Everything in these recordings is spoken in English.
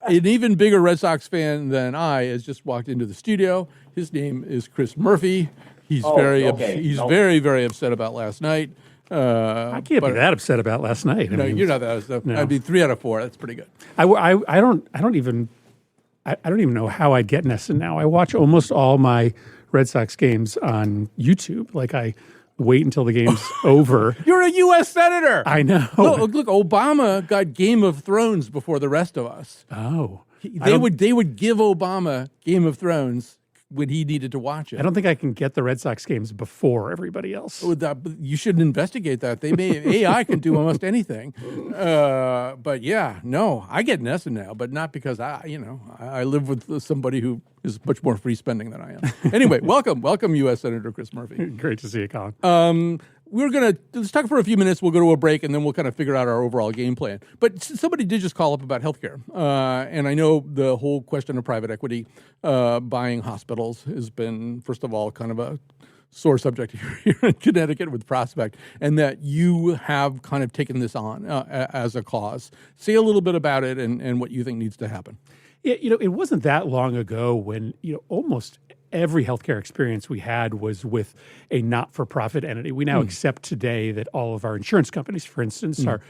An even bigger Red Sox fan than I has just walked into the studio. His name is Chris Murphy. He's very, very upset about last night. I can't be that upset about last night. No, you're not that upset. No. I'd be 3 out of 4. That's pretty good. I don't even know how I'd get Nesson now. I watch almost all my Red Sox games on YouTube. Like I wait until the game's over. You're a U.S. senator. I know. Look, Obama got Game of Thrones before the rest of us. Oh, they would give Obama Game of Thrones when he needed to watch it. I don't think I can get the Red Sox games before everybody else. You shouldn't investigate that. AI can do almost anything. But yeah, no, I get Nesson now, but not because I live with somebody who is much more free spending than I am. Anyway, welcome, U.S. Senator Chris Murphy. Great to see you, Colin. Let's talk for a few minutes. We'll go to a break, and then we'll kind of figure out our overall game plan. But somebody did just call up about healthcare, and I know the whole question of private equity buying hospitals has been, first of all, kind of a sore subject here in Connecticut with Prospect, and that you have kind of taken this on as a cause. Say a little bit about it and what you think needs to happen. Yeah, it wasn't that long ago when almost every healthcare experience we had was with a not-for-profit entity. We now accept today that all of our insurance companies, for instance, are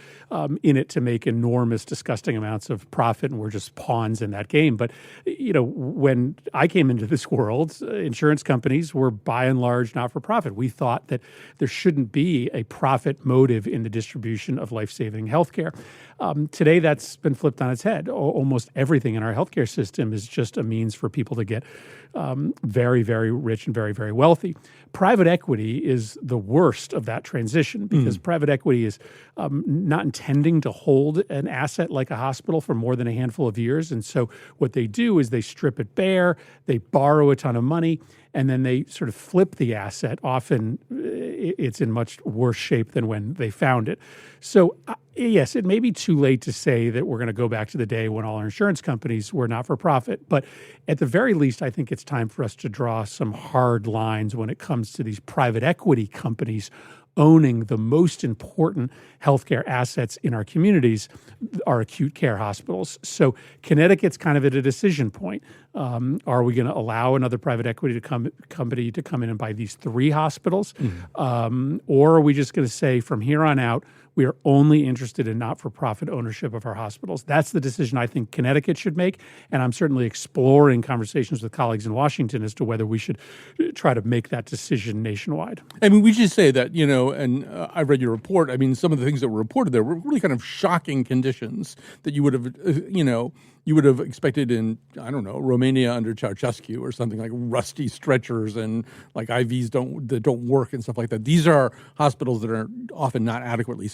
in it to make enormous, disgusting amounts of profit, and we're just pawns in that game. But, when I came into this world, insurance companies were by and large not-for-profit. We thought that there shouldn't be a profit motive in the distribution of life-saving healthcare. Today, that's been flipped on its head. Almost everything in our healthcare system is just a means for people to get very, very rich and very, very wealthy. Private equity is the worst of that transition because private equity is not intending to hold an asset like a hospital for more than a handful of years. And so what they do is they strip it bare, they borrow a ton of money, and then they sort of flip the asset. Often it's in much worse shape than when they found it. So yes, it may be too late to say that we're going to go back to the day when all our insurance companies were not-for-profit. But at the very least, I think it's time for us to draw some hard lines when it comes to these private equity companies owning the most important healthcare assets in our communities, our acute care hospitals. So Connecticut's kind of at a decision point. Are we going to allow another private equity company to come in and buy these 3 hospitals? Or are we just going to say from here on out, we are only interested in not-for-profit ownership of our hospitals? That's the decision I think Connecticut should make, and I'm certainly exploring conversations with colleagues in Washington as to whether we should try to make that decision nationwide. I mean, we should say that, and I read your report. I mean, some of the things that were reported there were really kind of shocking conditions that you would have, expected in, I don't know, Romania under Ceausescu or something, like rusty stretchers and like IVs that don't work and stuff like that. These are hospitals that are often not adequately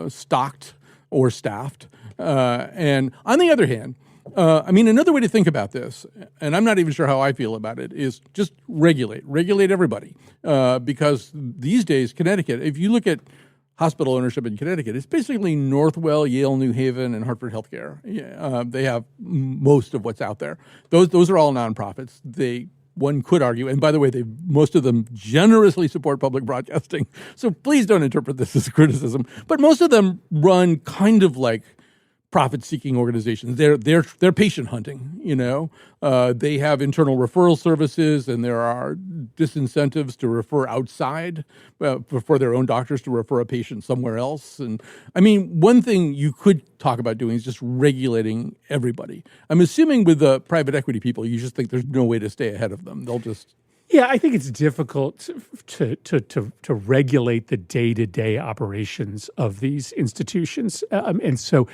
stocked or staffed. And on the other hand, another way to think about this, and I'm not even sure how I feel about it, is just regulate everybody. Because these days, Connecticut, if you look at hospital ownership in Connecticut, it's basically Northwell, Yale, New Haven, and Hartford Healthcare. They have most of what's out there. Those are all nonprofits. One could argue, and by the way, most of them generously support public broadcasting. So please don't interpret this as a criticism. But most of them run kind of like profit-seeking organizations. They're patient hunting. They have internal referral services, and there are disincentives to refer outside for their own doctors to refer a patient somewhere else. And I mean, one thing you could talk about doing is just regulating everybody. I'm assuming with the private equity people, you just think there's no way to stay ahead of them. They'll just. Yeah, I think it's difficult to regulate the day-to-day operations of these institutions. And so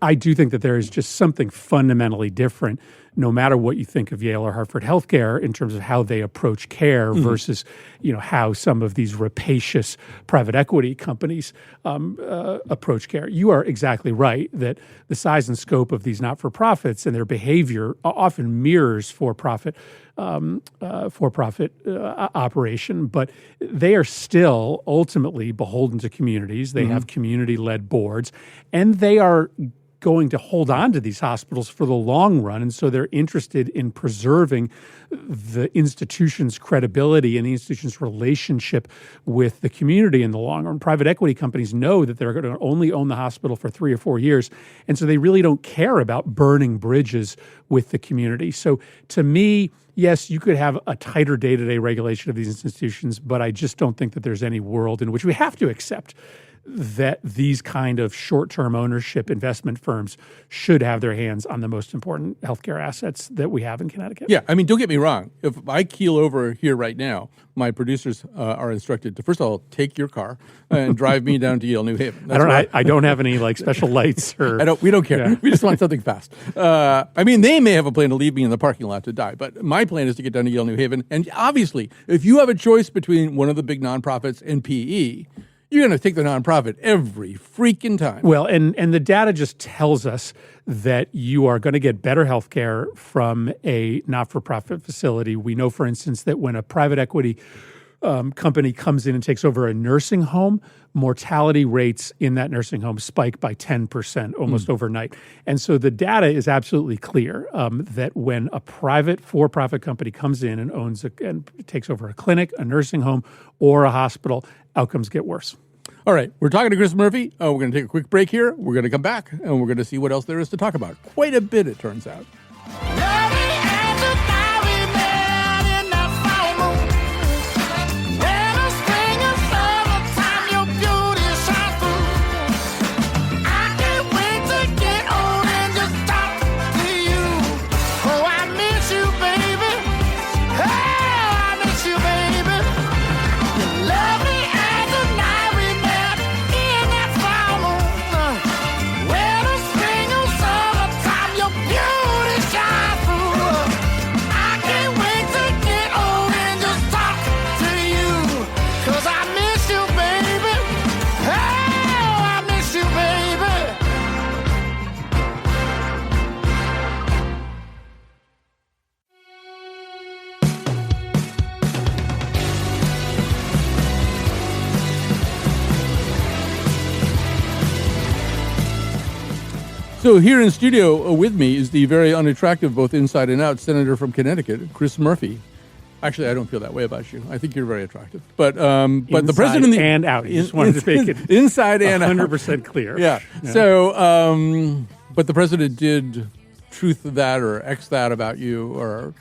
I do think that there is just something fundamentally different, no matter what you think of Yale or Hartford Healthcare, in terms of how they approach care versus, how some of these rapacious private equity companies approach care. You are exactly right that the size and scope of these not-for-profits and their behavior often mirrors for-profit operation, but they are still ultimately beholden to communities. They have community-led boards, and they are going to hold on to these hospitals for the long run. And so they're interested in preserving the institution's credibility and the institution's relationship with the community in the long run. Private equity companies know that they're going to only own the hospital for 3 or 4 years. And so they really don't care about burning bridges with the community. So to me, yes, you could have a tighter day-to-day regulation of these institutions, but I just don't think that there's any world in which we have to accept that these kind of short-term ownership investment firms should have their hands on the most important healthcare assets that we have in Connecticut. Yeah, I mean, don't get me wrong. If I keel over here right now, my producers are instructed to, first of all, take your car and drive me down to Yale New Haven. I don't have any like special lights or... We don't care. Yeah. We just want something fast. I mean, they may have a plan to leave me in the parking lot to die, but my plan is to get down to Yale New Haven. And obviously, if you have a choice between one of the big nonprofits and PE, you're going to take the nonprofit every freaking time. Well, and the data just tells us that you are going to get better health care from a not-for-profit facility. We know, for instance, that when a private equity company comes in and takes over a nursing home, mortality rates in that nursing home spike by 10% almost overnight. And so the data is absolutely clear that when a private for-profit company comes in and owns and takes over a clinic, a nursing home, or a hospital, outcomes get worse. All right, we're talking to Chris Murphy. We're going to take a quick break here. We're going to come back, and we're going to see what else there is to talk about. Quite a bit, it turns out. So here in studio with me is the very unattractive, both inside and out, senator from Connecticut, Chris Murphy. Actually, I don't feel that way about you. I think you're very attractive. But the president and out. You just wanted to make it inside and 100% clear. Yeah. So, but the president did truth that or X that about you, or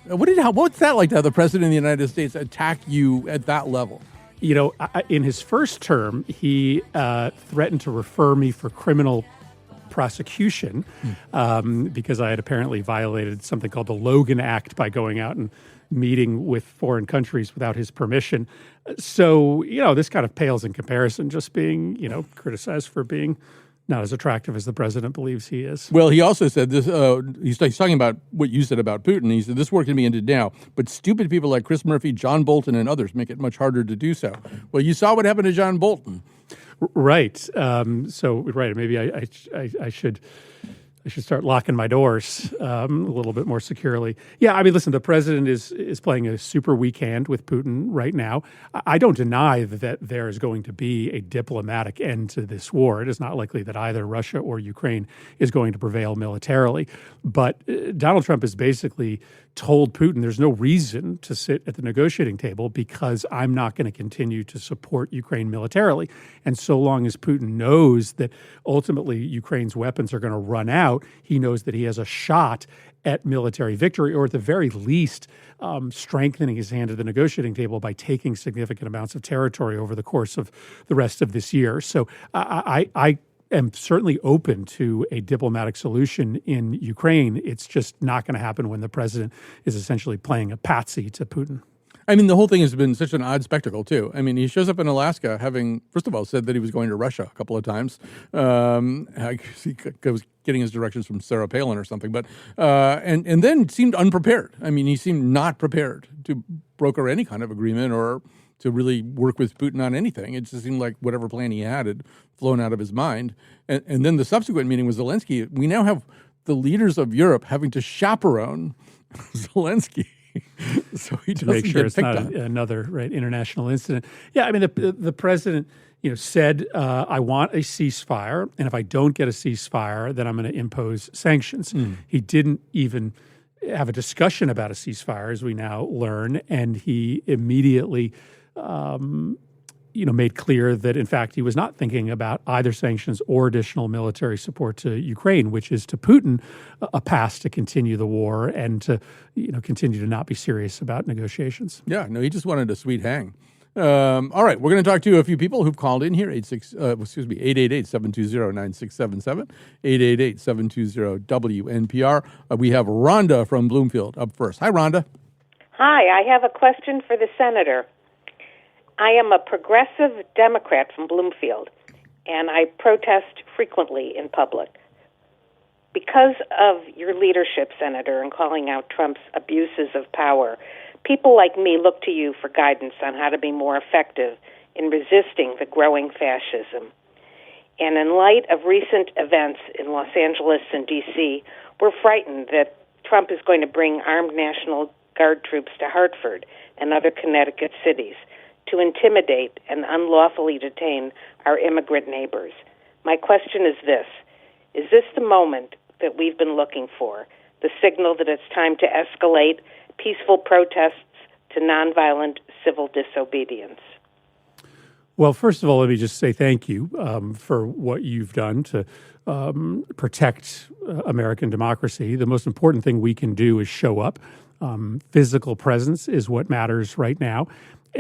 what's that like to have the president of the United States attack you at that level? You know, in his first term, he threatened to refer me for criminal prosecution because I had apparently violated something called the Logan Act by going out and meeting with foreign countries without his permission. So, this kind of pales in comparison, just being, criticized for being not as attractive as the president believes he is. Well, he also said this, he's talking about what you said about Putin. He said, this war can be ended now, but stupid people like Chris Murphy, John Bolton, and others make it much harder to do so. Well, you saw what happened to John Bolton. Right. Maybe I should start locking my doors a little bit more securely. Yeah, I mean, listen, the president is playing a super weak hand with Putin right now. I don't deny that there is going to be a diplomatic end to this war. It is not likely that either Russia or Ukraine is going to prevail militarily. But Donald Trump has basically told Putin there's no reason to sit at the negotiating table because I'm not going to continue to support Ukraine militarily. And so long as Putin knows that ultimately Ukraine's weapons are going to run out, he knows that he has a shot at military victory, or at the very least, strengthening his hand at the negotiating table by taking significant amounts of territory over the course of the rest of this year. So I am certainly open to a diplomatic solution in Ukraine. It's just not going to happen when the president is essentially playing a patsy to Putin. I mean, the whole thing has been such an odd spectacle, too. I mean, he shows up in Alaska having, first of all, said that he was going to Russia a couple of times. He was getting his directions from Sarah Palin or something, but and then seemed unprepared. I mean, he seemed not prepared to broker any kind of agreement or to really work with Putin on anything. It just seemed like whatever plan he had flown out of his mind. And then the subsequent meeting with Zelensky, we now have the leaders of Europe having to chaperone Zelensky. So he to make sure it's not another international incident. Yeah, I mean, the president, said, I want a ceasefire, and if I don't get a ceasefire, then I'm going to impose sanctions. He didn't even have a discussion about a ceasefire, as we now learn, and he immediately made clear that, in fact, he was not thinking about either sanctions or additional military support to Ukraine, which is to Putin a pass to continue the war and to continue to not be serious about negotiations. Yeah, no, he just wanted a sweet hang. All right, we're going to talk to a few people who've called in here, 888-720-9677, 888-720-WNPR. We have Rhonda from Bloomfield up first. Hi, Rhonda. Hi, I have a question for the senator. I am a progressive Democrat from Bloomfield, and I protest frequently in public. Because of your leadership, Senator, in calling out Trump's abuses of power, people like me look to you for guidance on how to be more effective in resisting the growing fascism. And in light of recent events in Los Angeles and D.C., we're frightened that Trump is going to bring armed National Guard troops to Hartford and other Connecticut cities to intimidate and unlawfully detain our immigrant neighbors. My question is this: is this the moment that we've been looking for, the signal that it's time to escalate peaceful protests to nonviolent civil disobedience? Well, first of all, let me just say thank you for what you've done to protect American democracy. The most important thing we can do is show up. Physical presence is what matters right now.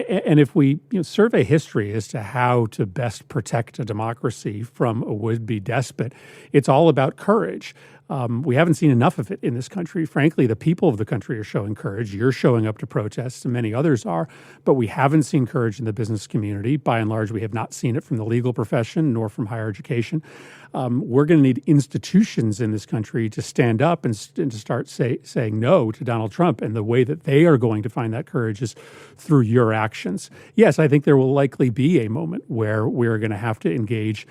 And if we survey history as to how to best protect a democracy from a would-be despot, it's all about courage. We haven't seen enough of it in this country. Frankly, the people of the country are showing courage. You're showing up to protests, and many others are. But we haven't seen courage in the business community. By and large, we have not seen it from the legal profession nor from higher education. We're going to need institutions in this country to stand up and to start saying no to Donald Trump. And the way that they are going to find that courage is through your actions. Yes, I think there will likely be a moment where we're going to have to engage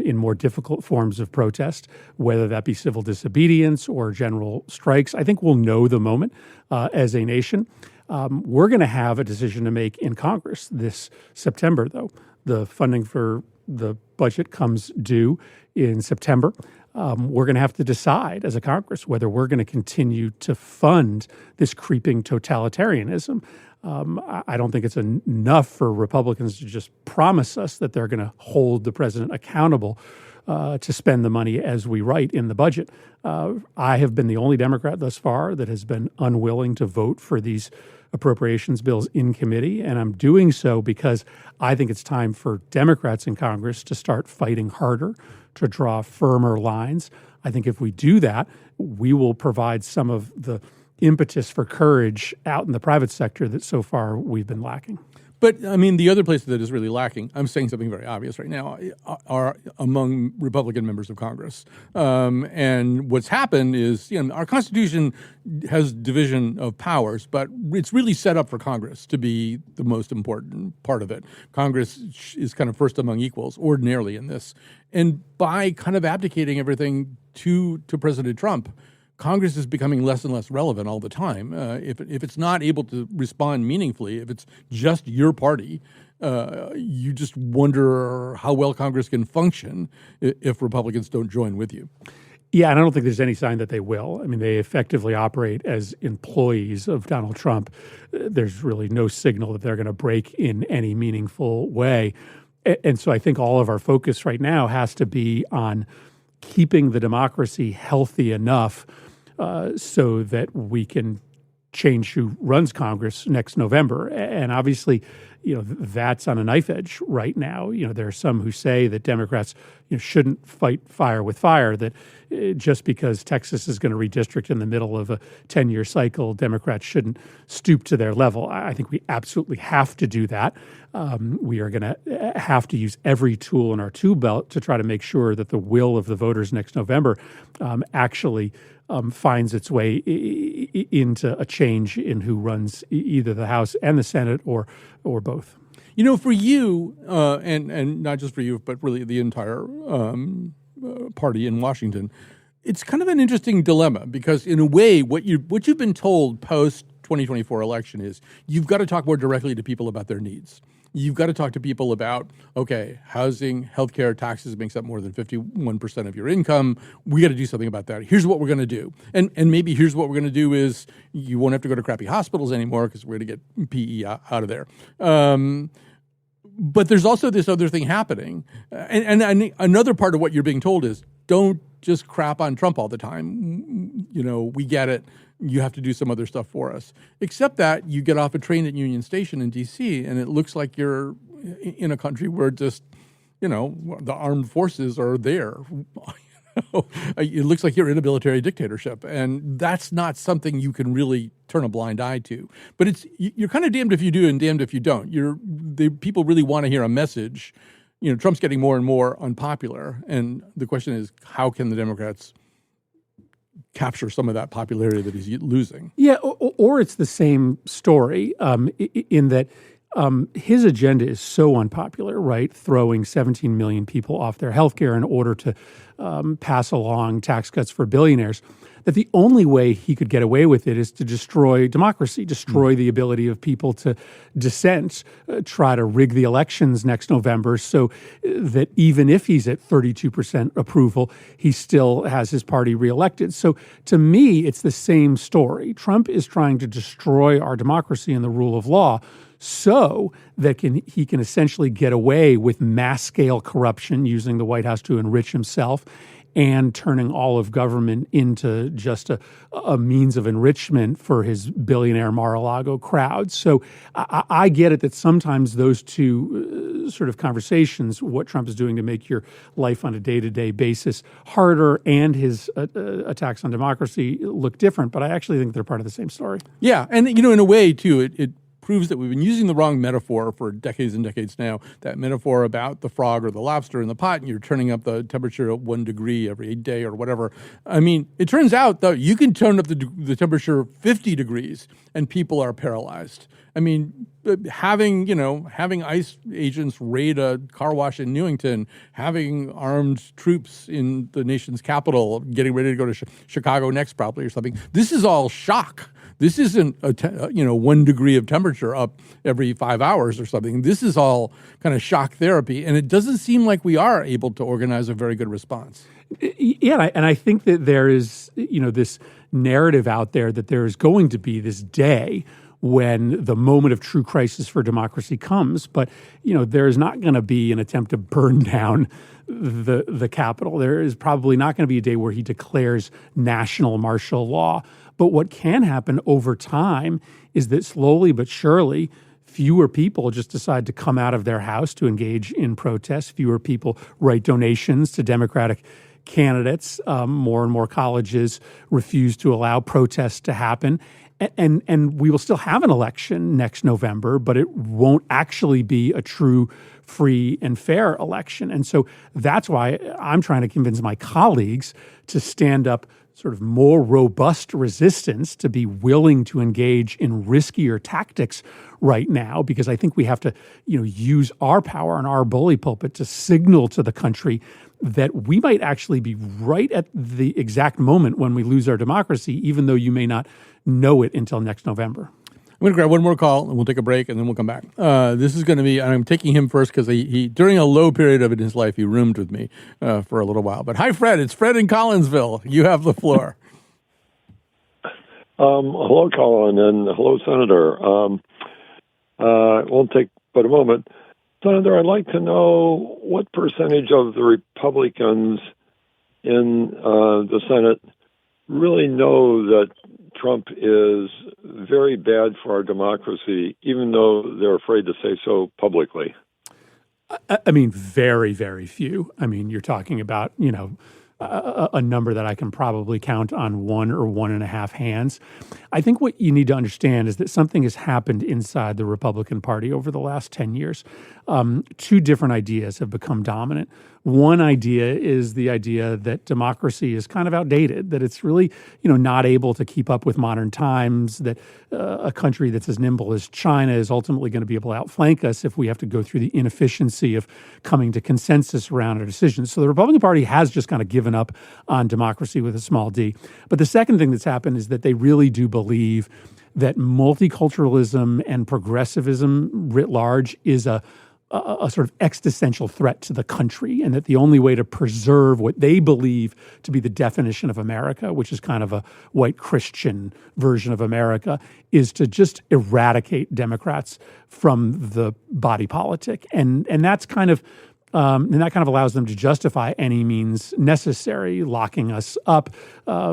in more difficult forms of protest, whether that be civil disobedience or general strikes. I think we'll know the moment as a nation. We're going to have a decision to make in Congress this September, though. The funding for the budget comes due in September. We're going to have to decide as a Congress whether we're going to continue to fund this creeping totalitarianism. I don't think it's enough for Republicans to just promise us that they're going to hold the president accountable to spend the money as we write in the budget. I have been the only Democrat thus far that has been unwilling to vote for these appropriations bills in committee, and I'm doing so because I think it's time for Democrats in Congress to start fighting harder, to draw firmer lines. I think if we do that, we will provide some of the impetus for courage out in the private sector that so far we've been lacking. But, I mean, the other place that is really lacking, I'm saying something very obvious right now, are among Republican members of Congress. And what's happened is, our Constitution has division of powers, but it's really set up for Congress to be the most important part of it. Congress is kind of first among equals, ordinarily in this. And by kind of abdicating everything to President Trump, Congress is becoming less and less relevant all the time. If it's not able to respond meaningfully, if it's just your party, you just wonder how well Congress can function if Republicans don't join with you. Yeah, and I don't think there's any sign that they will. I mean, they effectively operate as employees of Donald Trump. There's really no signal that they're going to break in any meaningful way. And so I think all of our focus right now has to be on keeping the democracy healthy enough so that we can change who runs Congress next November. And obviously, that's on a knife edge right now. There are some who say that Democrats shouldn't fight fire with fire, that just because Texas is going to redistrict in the middle of a 10-year cycle, Democrats shouldn't stoop to their level. I think we absolutely have to do that. We are going to have to use every tool in our tool belt to try to make sure that the will of the voters next November actually finds its way into a change in who runs either the House and the Senate or both. For you, and not just for you, but really the entire party in Washington, it's kind of an interesting dilemma because, in a way, what you've been told post 2024 election is you've got to talk more directly to people about their needs. you've got to talk to people about, okay, housing, healthcare, taxes makes up more than 51% of your income. We got to do something about that. Here's what we're going to do. And maybe here's what we're going to do is you won't have to go to crappy hospitals anymore because we're going to get PE out of there. But there's also this other thing happening. And another part of what you're being told is don't just crap on Trump all the time. We get it. You have to do some other stuff for us. Except that you get off a train at Union Station in D.C. and it looks like you're in a country where just, the armed forces are there. It looks like you're in a military dictatorship. And that's not something you can really turn a blind eye to. But you're kind of damned if you do and damned if you don't. People really want to hear a message. Trump's getting more and more unpopular. And the question is, how can the Democrats capture some of that popularity that he's losing? Yeah, or it's the same story in that his agenda is so unpopular, right? Throwing 17 million people off their health care in order to pass along tax cuts for billionaires, that the only way he could get away with it is to destroy democracy, destroy the ability of people to dissent, try to rig the elections next November so that even if he's at 32% approval, he still has his party reelected. So to me, it's the same story. Trump is trying to destroy our democracy and the rule of law so that he can essentially get away with mass-scale corruption using the White House to enrich himself and turning all of government into just a means of enrichment for his billionaire Mar-a-Lago crowd. So I get it that sometimes those two sort of conversations, what Trump is doing to make your life on a day-to-day basis harder and his attacks on democracy look different, but I actually think they're part of the same story. Yeah, and in a way, too, it proves that we've been using the wrong metaphor for decades and decades now. That metaphor about the frog or the lobster in the pot, and you're turning up the temperature at 1 degree every day or whatever. I mean, it turns out, though, you can turn up the temperature 50 degrees and people are paralyzed. I mean, having ICE agents raid a car wash in Newington, having armed troops in the nation's capital, getting ready to go to Chicago next probably or something. This is all shock. This isn't 1 degree of temperature up every 5 hours or something. This is all kind of shock therapy, and it doesn't seem like we are able to organize a very good response. Yeah, and I think that there is this narrative out there that there is going to be this day when the moment of true crisis for democracy comes, but there is not going to be an attempt to burn down the Capitol. There is probably not going to be a day where he declares national martial law. But what can happen over time is that slowly but surely, fewer people just decide to come out of their house to engage in protests. Fewer people write donations to Democratic candidates. More and more colleges refuse to allow protests to happen. And we will still have an election next November, but it won't actually be a true, free, and fair election. And so that's why I'm trying to convince my colleagues to stand up sort of more robust resistance, to be willing to engage in riskier tactics right now, because I think we have to, use our power and our bully pulpit to signal to the country that we might actually be right at the exact moment when we lose our democracy, even though you may not know it until next November. I'm going to grab one more call, and we'll take a break, and then we'll come back. This is going to be, I'm taking him first because he during a low period of it in his life, he roomed with me for a little while. But hi, Fred. It's Fred in Collinsville. You have the floor. Hello, Colin, and hello, Senator. It won't take but a moment. Senator, I'd like to know what percentage of the Republicans in the Senate really know that Trump is very bad for our democracy, even though they're afraid to say so publicly. I mean, very, very few. I mean, you're talking about, a number that I can probably count on 1 or 1.5 hands. I think what you need to understand is that something has happened inside the Republican Party over the last 10 years. Two different ideas have become dominant. One idea is the idea that democracy is kind of outdated, that it's really, not able to keep up with modern times, that a country that's as nimble as China is ultimately going to be able to outflank us if we have to go through the inefficiency of coming to consensus around our decisions. So the Republican Party has just kind of given up on democracy with a small d. But the second thing that's happened is that they really do believe that multiculturalism and progressivism writ large is a sort of existential threat to the country, and that the only way to preserve what they believe to be the definition of America, which is kind of a white Christian version of America, is to just eradicate Democrats from the body politic. And that's kind of and that kind of allows them to justify any means necessary, locking us up,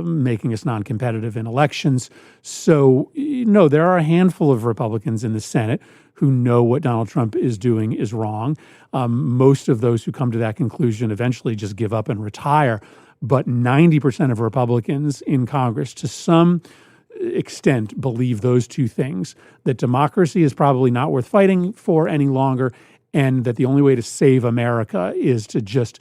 making us non-competitive in elections. So, no, there are a handful of Republicans in the Senate who know what Donald Trump is doing is wrong. Most of those who come to that conclusion eventually just give up and retire. But 90% of Republicans in Congress, to some extent, believe those two things, that democracy is probably not worth fighting for any longer, and that the only way to save America is to just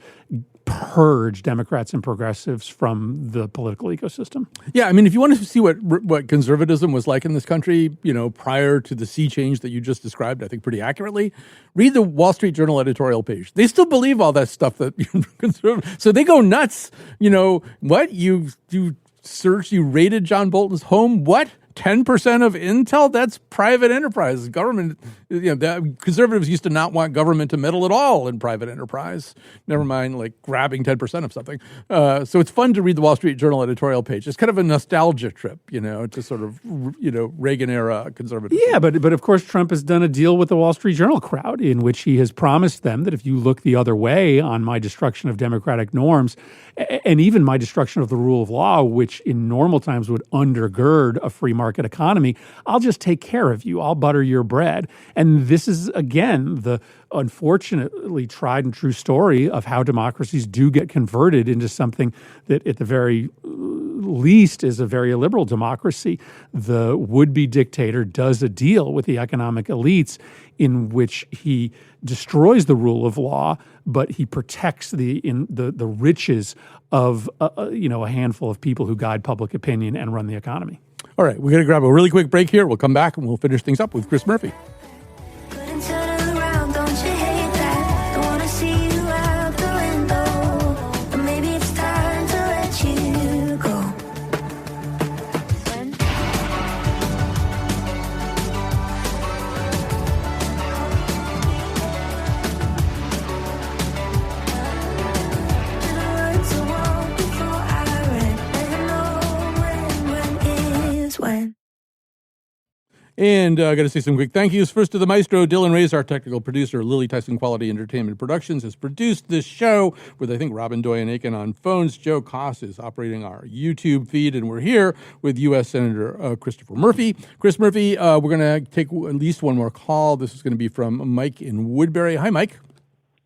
purge Democrats and progressives from the political ecosystem. Yeah, I mean, if you want to see what conservatism was like in this country, prior to the sea change that you just described, I think pretty accurately, read the Wall Street Journal editorial page. They still believe all that stuff that conservative. So they go nuts. What you raided John Bolton's home? What? 10% of Intel? That's private enterprise. Government, the conservatives used to not want government to meddle at all in private enterprise. Never mind, like grabbing 10% of something. So it's fun to read the Wall Street Journal editorial page. It's kind of a nostalgia trip, to sort of, Reagan era conservative. Yeah, but of course Trump has done a deal with the Wall Street Journal crowd in which he has promised them that if you look the other way on my destruction of democratic norms, and even my destruction of the rule of law, which in normal times would undergird a free market economy, I'll just take care of you. I'll butter your bread. And this is, again, the unfortunately tried and true story of how democracies do get converted into something that at the very least is a very illiberal democracy. The would-be dictator does a deal with the economic elites in which he destroys the rule of law, but he protects the riches of a handful of people who guide public opinion and run the economy. All right, we're going to grab a really quick break here. We'll come back and we'll finish things up with Chris Murphy. And I got to say some quick thank yous. First to the maestro, Dylan Reyes, our technical producer. Lily Tyson Quality Entertainment Productions has produced this show with, I think, Robin Doyen-Aiken on phones. Joe Koss is operating our YouTube feed. And we're here with U.S. Senator Christopher Murphy. Chris Murphy, we're going to take at least one more call. This is going to be from Mike in Woodbury. Hi, Mike.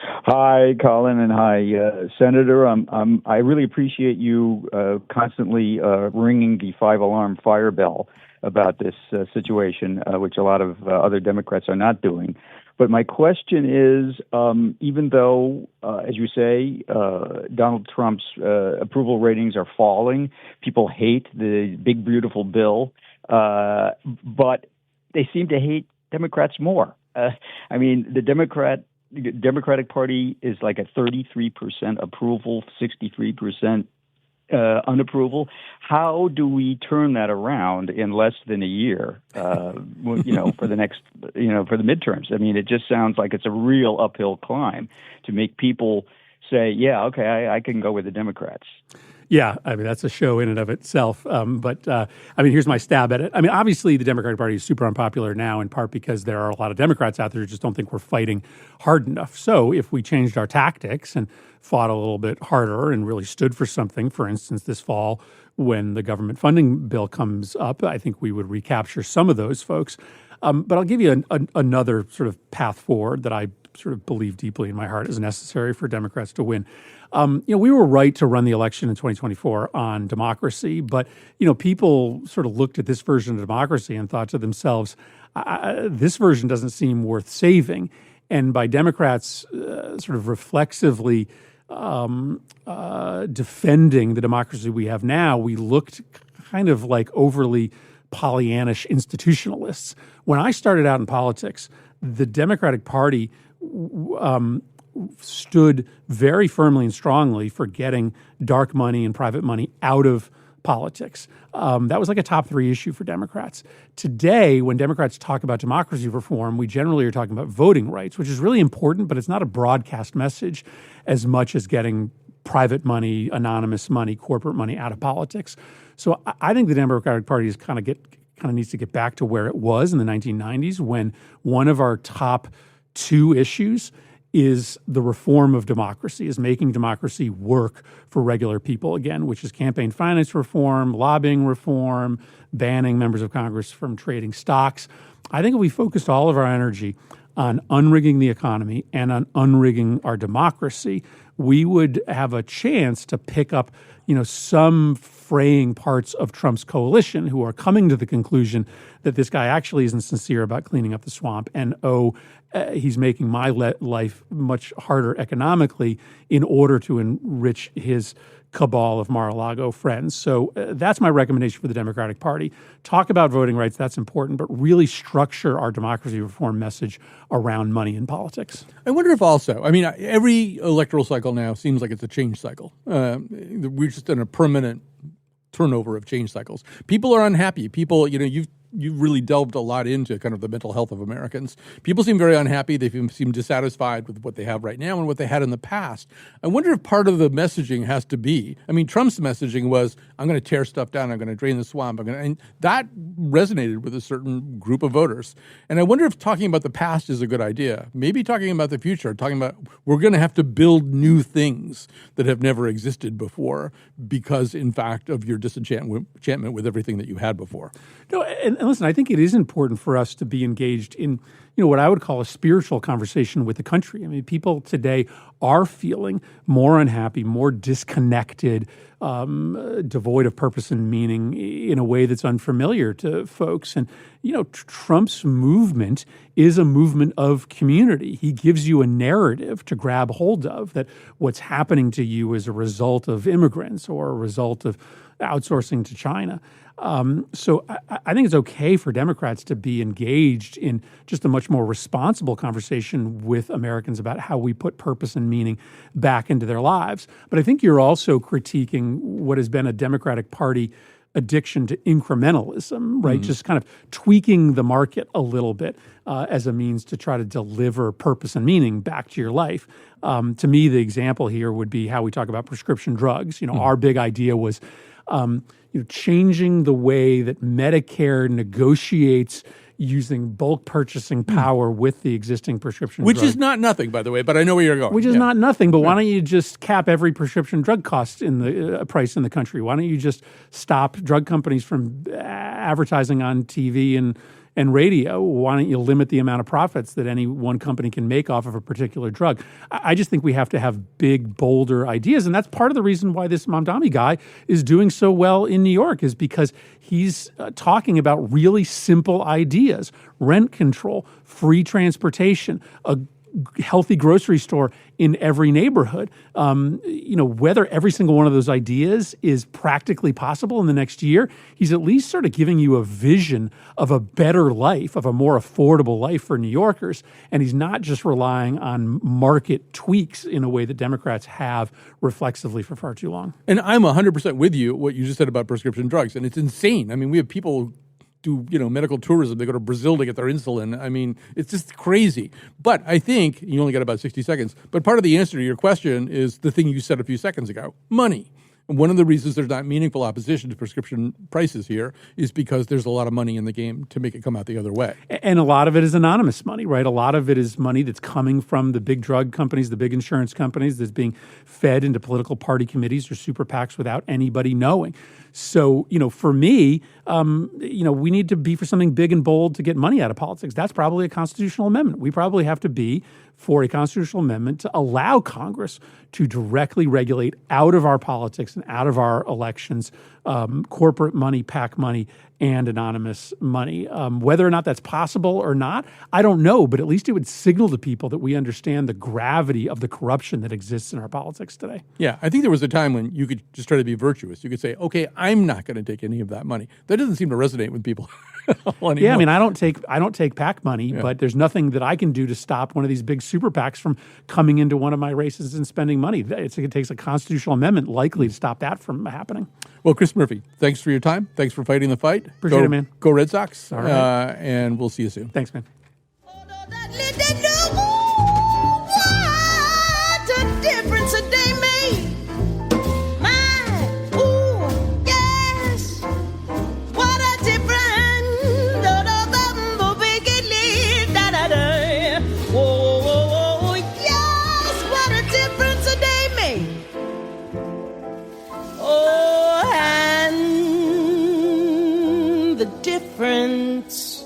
Hi, Colin, and hi, Senator. I really appreciate you constantly ringing the 5-alarm fire bell about this situation, which a lot of other Democrats are not doing. But my question is, even though, as you say, Donald Trump's approval ratings are falling, people hate the big, beautiful bill, but they seem to hate Democrats more. The Democratic Party is like a 33% approval, 63% unapproval. How do we turn that around in less than a year, for the next, for the midterms? It just sounds like it's a real uphill climb to make people say, yeah, okay, I can go with the Democrats. Yeah, that's a show in and of itself. But here's my stab at it. Obviously, the Democratic Party is super unpopular now, in part because there are a lot of Democrats out there who just don't think we're fighting hard enough. So if we changed our tactics and fought a little bit harder and really stood for something, for instance, this fall, when the government funding bill comes up, I think we would recapture some of those folks. But I'll give you another sort of path forward that I sort of believe deeply in my heart is necessary for Democrats to win. We were right to run the election in 2024 on democracy, but, people sort of looked at this version of democracy and thought to themselves, this version doesn't seem worth saving. And by Democrats sort of reflexively defending the democracy we have now, we looked kind of like overly Pollyannish institutionalists. When I started out in politics, the Democratic Party stood very firmly and strongly for getting dark money and private money out of politics. That was like a top 3 issue for Democrats. Today, when Democrats talk about democracy reform, we generally are talking about voting rights, which is really important, but it's not a broadcast message as much as getting private money, anonymous money, corporate money out of politics. So I think the Democratic Party is kind of needs to get back to where it was in the 1990s, when one of our top 2 issues is the reform of democracy, is making democracy work for regular people again, which is campaign finance reform, lobbying reform, banning members of Congress from trading stocks. I think if we focused all of our energy on unrigging the economy and on unrigging our democracy, we would have a chance to pick up, some fraying parts of Trump's coalition who are coming to the conclusion that this guy actually isn't sincere about cleaning up the swamp, and he's making my life much harder economically in order to enrich his cabal of Mar-a-Lago friends. So that's my recommendation for the Democratic Party. Talk about voting rights, that's important, but really structure our democracy reform message around money in politics. I wonder if also, every electoral cycle now seems like it's a change cycle. We're just in a permanent turnover of change cycles. People are unhappy. People, you've really delved a lot into kind of the mental health of Americans. People seem very unhappy. They seem dissatisfied with what they have right now and what they had in the past. I wonder if part of the messaging has to be, Trump's messaging was, I'm going to tear stuff down. I'm going to drain the swamp. And that resonated with a certain group of voters. And I wonder if talking about the past is a good idea. Maybe talking about the future, talking about we're going to have to build new things that have never existed before because, in fact, of your disenchantment with everything that you had before. No, and listen, I think it is important for us to be engaged in, what I would call a spiritual conversation with the country. People today are feeling more unhappy, more disconnected, devoid of purpose and meaning in a way that's unfamiliar to folks. And, Trump's movement is a movement of community. He gives you a narrative to grab hold of, that what's happening to you is a result of immigrants or a result of outsourcing to China. So I think it's okay for Democrats to be engaged in just a much more responsible conversation with Americans about how we put purpose and meaning back into their lives. But I think you're also critiquing what has been a Democratic Party addiction to incrementalism, right? Just kind of tweaking the market a little bit as a means to try to deliver purpose and meaning back to your life. To me, the example here would be how we talk about prescription drugs. Our big idea was changing the way that Medicare negotiates using bulk purchasing power with the existing prescription Which drug. is not nothing, by the way, but I know where you're going. Which is not nothing, but why don't you just cap every prescription drug cost in the price in the country? Why don't you just stop drug companies from advertising on TV and radio? Why don't you limit the amount of profits that any one company can make off of a particular drug? I just think we have to have big, bolder ideas. And that's part of the reason why this Mamdani guy is doing so well in New York, is because he's talking about really simple ideas: rent control, free transportation, a healthy grocery store in every neighborhood. Whether every single one of those ideas is practically possible in the next year, he's at least sort of giving you a vision of a better life, of a more affordable life for New Yorkers. And he's not just relying on market tweaks in a way that Democrats have reflexively for far too long. And I'm 100% with you, what you just said about prescription drugs. And it's insane. We have people do medical tourism. They go to Brazil to get their insulin. It's just crazy. But I think you only got about 60 seconds. But part of the answer to your question is the thing you said a few seconds ago: money. And one of the reasons there's not meaningful opposition to prescription prices here is because there's a lot of money in the game to make it come out the other way. And a lot of it is anonymous money, right? A lot of it is money that's coming from the big drug companies, the big insurance companies, that's being fed into political party committees or super PACs without anybody knowing. So, for me, we need to be for something big and bold to get money out of politics. That's probably a constitutional amendment. We probably have to be for a constitutional amendment to allow Congress to directly regulate out of our politics and out of our elections corporate money, PAC money, and anonymous money. Whether or not that's possible or not, I don't know, but at least it would signal to people that we understand the gravity of the corruption that exists in our politics today. Yeah, I think there was a time when you could just try to be virtuous. You could say, okay, I'm not going to take any of that money. That doesn't seem to resonate with people anymore. Yeah, I don't take PAC money, but there's nothing that I can do to stop one of these big super PACs from coming into one of my races and spending money. It takes a constitutional amendment likely to stop that from happening. Well, Chris Murphy, thanks for your time. Thanks for fighting the fight. Appreciate it, man. Go Red Sox. All right. And we'll see you soon. Thanks, man. What a difference a day made. My, ooh, yes. What a difference. Oh, yes. What a difference a day made. Oh, and the difference